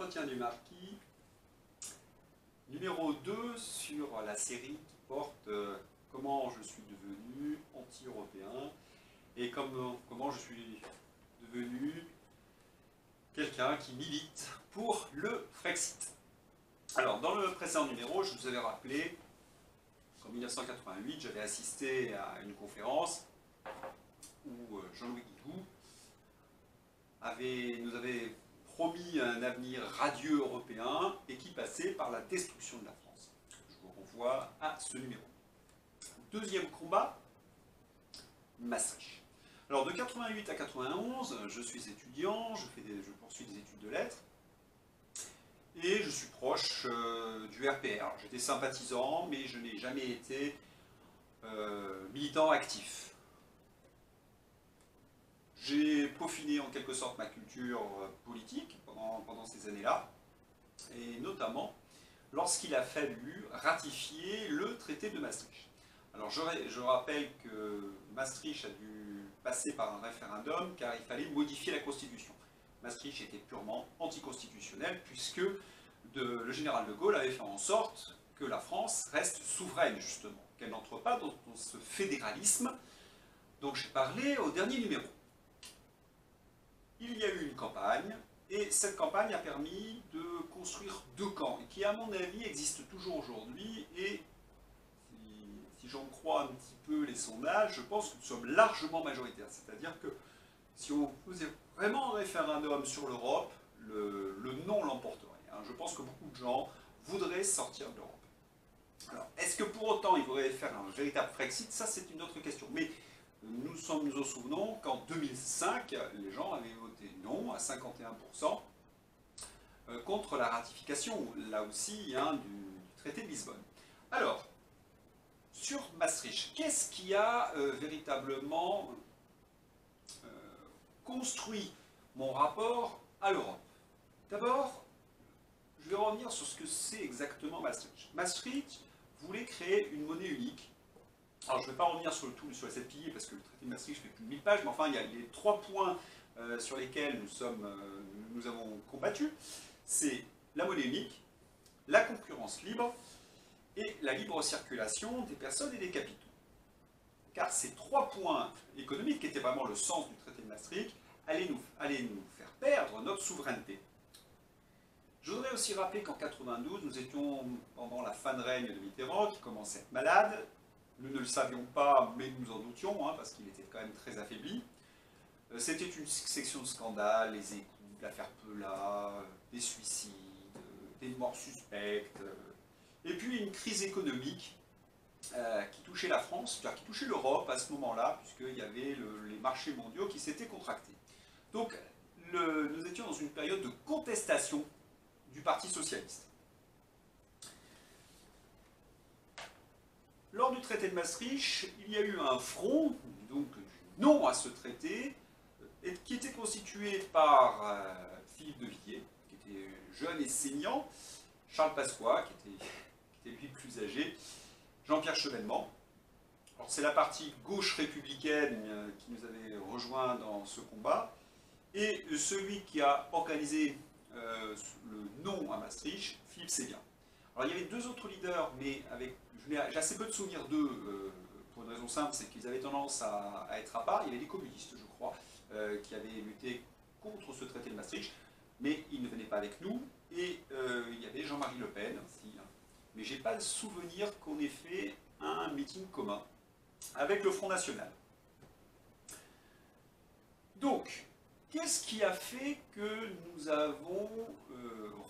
L'entretien du marquis, numéro 2 sur la série qui porte comment je suis devenu anti-européen et comment je suis devenu quelqu'un qui milite pour le Frexit. Alors, dans le précédent numéro, je vous avais rappelé qu'en 1988, j'avais assisté à une conférence où Jean-Louis Guigou nous avait promis un avenir radieux européen et qui passait par la destruction de la France. Je vous renvoie à ce numéro. Deuxième combat, Maastricht. Alors de 88 à 91, je suis étudiant, je poursuis des études de lettres et je suis proche du RPR. J'étais sympathisant, mais je n'ai jamais été militant actif. J'ai peaufiné en quelque sorte ma culture politique pendant ces années-là, et notamment lorsqu'il a fallu ratifier le traité de Maastricht. Alors je rappelle que Maastricht a dû passer par un référendum car il fallait modifier la Constitution. Maastricht était purement anticonstitutionnel puisque le général de Gaulle avait fait en sorte que la France reste souveraine justement, qu'elle n'entre pas dans ce fédéralisme dont j'ai parlé au dernier numéro. Il y a eu une campagne, et cette campagne a permis de construire deux camps, qui à mon avis existent toujours aujourd'hui, et si j'en crois un petit peu les sondages, je pense que nous sommes largement majoritaires. C'est-à-dire que si on faisait vraiment un référendum sur l'Europe, le non l'emporterait. Je pense que beaucoup de gens voudraient sortir de l'Europe. Alors, est-ce que pour autant il faudrait faire un véritable Frexit? Ça, c'est une autre question. Mais nous nous souvenons qu'en 2005, les gens avaient voté non à 51% contre la ratification, là aussi, du traité de Lisbonne. Alors, sur Maastricht, qu'est-ce qui a véritablement construit mon rapport à l'Europe? D'abord, je vais revenir sur ce que c'est exactement Maastricht. Maastricht voulait créer une monnaie unique. Alors, je ne vais pas revenir sur les 7 piliers parce que le traité de Maastricht fait plus de 1000 pages, mais enfin, il y a les 3 points sur lesquels nous avons combattu. C'est la monnaie unique, la concurrence libre et la libre circulation des personnes et des capitaux. Car ces 3 points économiques, qui étaient vraiment le sens du traité de Maastricht, allaient nous faire perdre notre souveraineté. Je voudrais aussi rappeler qu'en 92, nous étions pendant la fin de règne de Mitterrand, qui commençait à être malade. Nous ne le savions pas, mais nous en doutions, parce qu'il était quand même très affaibli. C'était une succession de scandales, les écoutes, l'affaire Peula, des suicides, des morts suspectes, et puis une crise économique qui touchait la France, qui touchait l'Europe à ce moment-là, puisqu'il y avait les marchés mondiaux qui s'étaient contractés. Donc nous étions dans une période de contestation du Parti socialiste. Lors du traité de Maastricht, il y a eu un front, donc non à ce traité, qui était constitué par Philippe de Villiers, qui était jeune et saignant, Charles Pasqua, qui était lui plus âgé, Jean-Pierre Chevènement. Alors c'est la partie gauche républicaine qui nous avait rejoints dans ce combat, et celui qui a organisé le non à Maastricht, Philippe Séguin. Alors il y avait 2 autres leaders, mais j'ai assez peu de souvenirs d'eux, pour une raison simple, c'est qu'ils avaient tendance à être à part. Il y avait des communistes, je crois, qui avaient lutté contre ce traité de Maastricht, mais ils ne venaient pas avec nous. Et il y avait Jean-Marie Le Pen aussi. Mais je n'ai pas le souvenir qu'on ait fait un meeting commun avec le Front National. Donc, qu'est-ce qui a fait que nous avons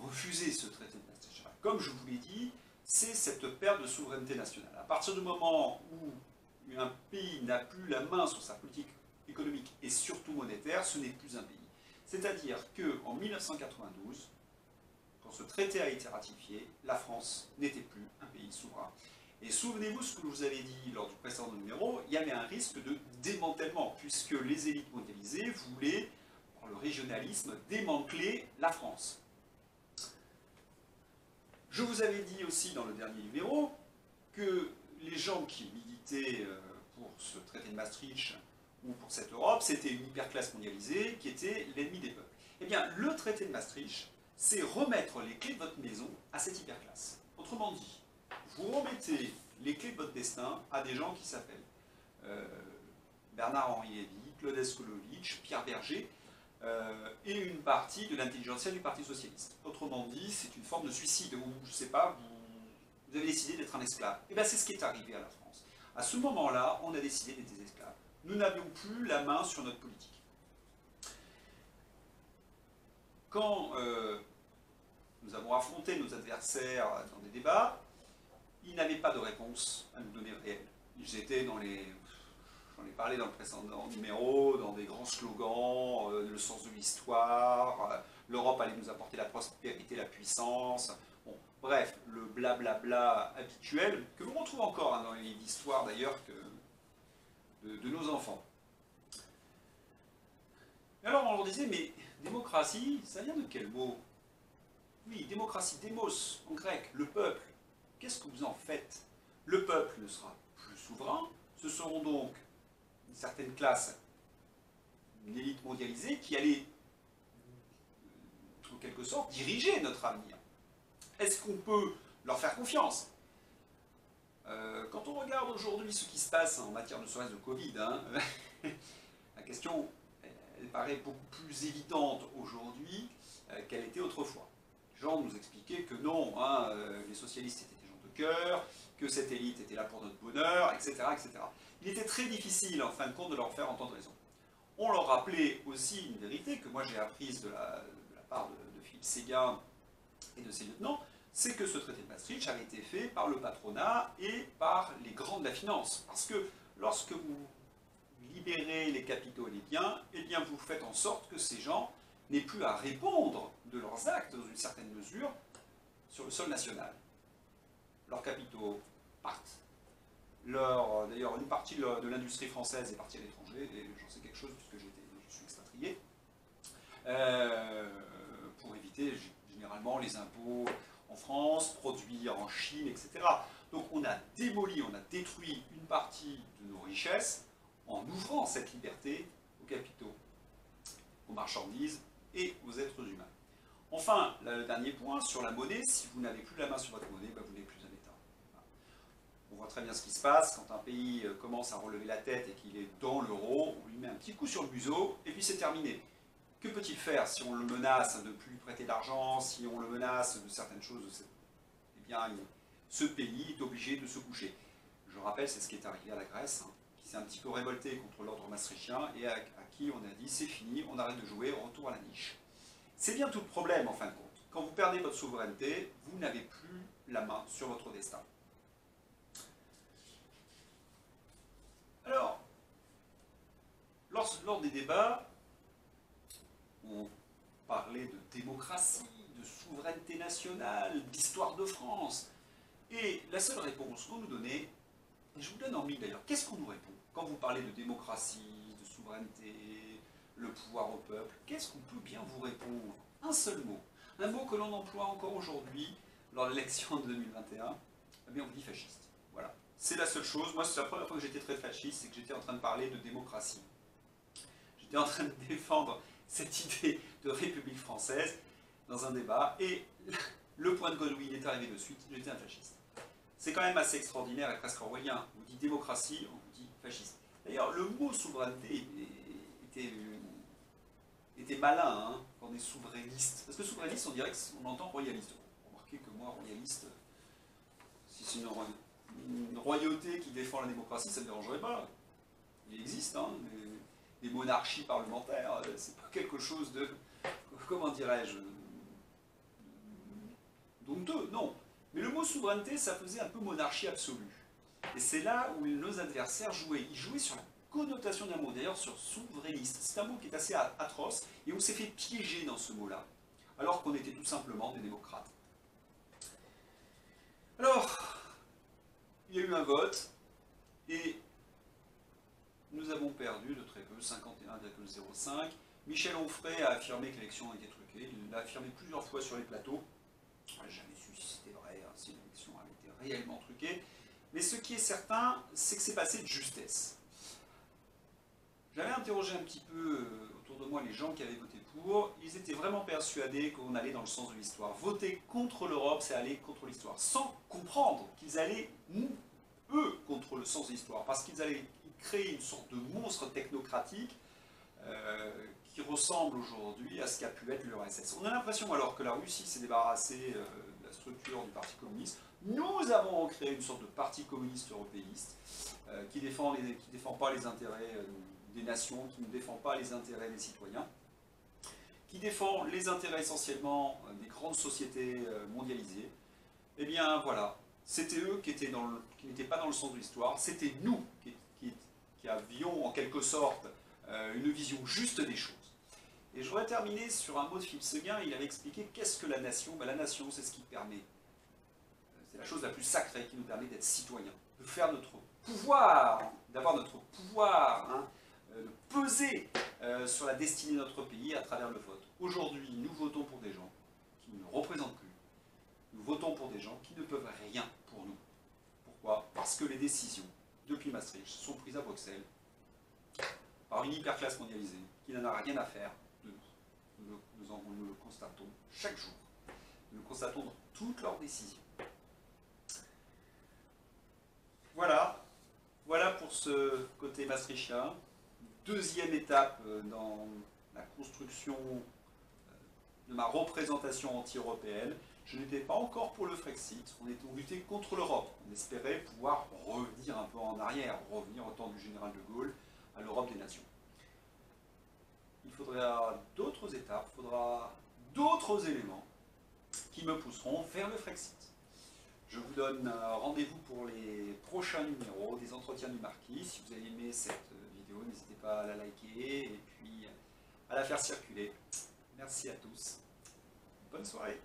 refusé ce traité de Maastricht? Comme je vous l'ai dit, c'est cette perte de souveraineté nationale. À partir du moment où un pays n'a plus la main sur sa politique économique et surtout monétaire, ce n'est plus un pays. C'est-à-dire qu'en 1992, quand ce traité a été ratifié, la France n'était plus un pays souverain. Et souvenez-vous ce que je vous avais dit lors du précédent numéro, il y avait un risque de démantèlement, puisque les élites mondialisées voulaient, par le régionalisme, démanteler la France. Je vous avais dit aussi dans le dernier numéro que les gens qui militaient pour ce traité de Maastricht ou pour cette Europe, c'était une hyperclasse mondialisée qui était l'ennemi des peuples. Eh bien, le traité de Maastricht, c'est remettre les clés de votre maison à cette hyperclasse. Autrement dit, vous remettez les clés de votre destin à des gens qui s'appellent Bernard-Henri Lévy, Claude Escolovic, Pierre Berger, et une partie de l'intelligentsia du Parti Socialiste. Autrement dit, c'est une forme de suicide où, je ne sais pas, vous avez décidé d'être un esclave. Et bien c'est ce qui est arrivé à la France. À ce moment-là, on a décidé d'être des esclaves. Nous n'avions plus la main sur notre politique. Quand nous avons affronté nos adversaires dans des débats, ils n'avaient pas de réponse à nous donner réelle. Ils étaient dans les... J'en ai parlé dans le précédent numéro, dans des grands slogans, le sens de l'histoire, l'Europe allait nous apporter la prospérité, la puissance. Bon, bref, le blablabla habituel, que l'on retrouve encore hein, dans les livres d'histoire d'ailleurs de nos enfants. Et alors on leur disait, mais démocratie, ça vient de quel mot? Oui, démocratie, démos en grec, le peuple. Qu'est-ce que vous en faites? Le peuple ne sera plus souverain, ce seront donc une certaine classe, une élite mondialisée qui allait, en quelque sorte, diriger notre avenir. Est-ce qu'on peut leur faire confiance? Quand on regarde aujourd'hui ce qui se passe en matière de serait-ce de Covid, hein, la question elle paraît beaucoup plus évidente aujourd'hui qu'elle était autrefois. Les gens nous expliquaient que non, hein, les socialistes étaient des gens de cœur, que cette élite était là pour notre bonheur, etc., etc. Il était très difficile, en fin de compte, de leur faire entendre raison. On leur rappelait aussi une vérité que moi j'ai apprise de la part de Philippe Séguin et de ses lieutenants, c'est que ce traité de Maastricht avait été fait par le patronat et par les grands de la finance. Parce que lorsque vous libérez les capitaux et les biens, eh bien vous faites en sorte que ces gens n'aient plus à répondre de leurs actes, dans une certaine mesure, sur le sol national. Leurs capitaux partent. D'ailleurs, une partie de l'industrie française est partie à l'étranger, et j'en sais quelque chose puisque je suis expatrié, pour éviter généralement les impôts en France, produire en Chine, etc. Donc on a démoli, on a détruit une partie de nos richesses en ouvrant cette liberté aux capitaux, aux marchandises et aux êtres humains. Enfin, le dernier point, sur la monnaie, si vous n'avez plus la main sur votre monnaie, ben vous n'avez plus un État. On voit très bien ce qui se passe quand un pays commence à relever la tête et qu'il est dans l'euro, on lui met un petit coup sur le museau et puis c'est terminé. Que peut-il faire si on le menace de ne plus lui prêter d'argent, si on le menace de certaines choses? Eh bien, ce pays est obligé de se coucher. Je rappelle, c'est ce qui est arrivé à la Grèce, hein, qui s'est un petit peu révolté contre l'ordre maastrichtien et à qui on a dit c'est fini, on arrête de jouer, retour à la niche. C'est bien tout le problème en fin de compte. Quand vous perdez votre souveraineté, vous n'avez plus la main sur votre destin. Alors, lors des débats, on parlait de démocratie, de souveraineté nationale, d'histoire de France. Et la seule réponse qu'on nous donnait, et je vous donne en mille d'ailleurs, qu'est-ce qu'on nous répond? Quand vous parlez de démocratie, de souveraineté, le pouvoir au peuple, qu'est-ce qu'on peut bien vous répondre? Un seul mot. Un mot que l'on emploie encore aujourd'hui, lors de l'élection de 2021, eh bien on dit fasciste. Voilà. C'est la seule chose. Moi, c'est la première fois que j'étais très fasciste, c'est que j'étais en train de parler de démocratie. J'étais en train de défendre cette idée de République française dans un débat, et le point de Godwin est arrivé de suite, j'étais un fasciste. C'est quand même assez extraordinaire et presque orwellien. On dit démocratie, on vous dit fasciste. D'ailleurs, le mot souveraineté était malin, hein, quand on est souverainiste. Parce que souverainiste, on dirait qu'on entend royaliste. Remarquez que moi, royaliste, si c'est une royauté qui défend la démocratie, ça ne me dérangerait pas. Il existe, hein, des monarchies parlementaires, c'est pas quelque chose de, comment dirais-je, d'honteux, non. Mais le mot souveraineté, ça faisait un peu monarchie absolue. Et c'est là où nos adversaires jouaient. Ils jouaient sur la connotation d'un mot, d'ailleurs sur souverainiste. C'est un mot qui est assez atroce, et on s'est fait piéger dans ce mot-là, alors qu'on était tout simplement des démocrates. Alors, il y a eu un vote, et nous avons perdu de très peu, 51,05. Michel Onfray a affirmé que l'élection était truquée. Il l'a affirmé plusieurs fois sur les plateaux. Je n'ai jamais su si c'était vrai, hein, si l'élection avait été réellement truquée. Mais ce qui est certain, c'est que c'est passé de justesse. J'avais interrogé un petit peu autour de moi les gens qui avaient voté discours, ils étaient vraiment persuadés qu'on allait dans le sens de l'histoire. Voter contre l'Europe, c'est aller contre l'histoire, sans comprendre qu'ils allaient, eux, contre le sens de l'histoire, parce qu'ils allaient créer une sorte de monstre technocratique qui ressemble aujourd'hui à ce qu'a pu être l'URSS. On a l'impression alors que la Russie s'est débarrassée de la structure du Parti communiste. Nous avons créé une sorte de parti communiste européiste qui ne défend pas les intérêts des nations, qui ne défend pas les intérêts des citoyens, qui défend les intérêts essentiellement des grandes sociétés mondialisées. Eh bien voilà, c'était eux qui n'étaient pas dans le sens de l'histoire, c'était nous qui avions en quelque sorte une vision juste des choses. Et je voudrais terminer sur un mot de Philippe Séguin. Il avait expliqué qu'est-ce que la nation. Ben, la nation, c'est ce qui permet, c'est la chose la plus sacrée qui nous permet d'être citoyens, de faire notre pouvoir, d'avoir notre pouvoir, hein, de peser sur la destinée de notre pays à travers le vote. Aujourd'hui, nous votons pour des gens qui ne nous représentent plus. Nous votons pour des gens qui ne peuvent rien pour nous. Pourquoi? Parce que les décisions, depuis Maastricht, sont prises à Bruxelles par une hyperclasse mondialisée qui n'en a rien à faire de nous. Nous le constatons chaque jour. Nous le constatons dans toutes leurs décisions. Voilà. Voilà pour ce côté maastrichtien. Deuxième étape dans la construction de ma représentation anti-européenne. Je n'étais pas encore pour le Frexit, on luttait contre l'Europe. On espérait pouvoir revenir un peu en arrière, revenir au temps du général de Gaulle, à l'Europe des nations. Il faudra d'autres étapes, il faudra d'autres éléments qui me pousseront vers le Frexit. Je vous donne rendez-vous pour les prochains numéros des Entretiens du Marquis. Si vous avez aimé cette vidéo, n'hésitez pas à la liker et puis à la faire circuler. Merci à tous. Bonne soirée.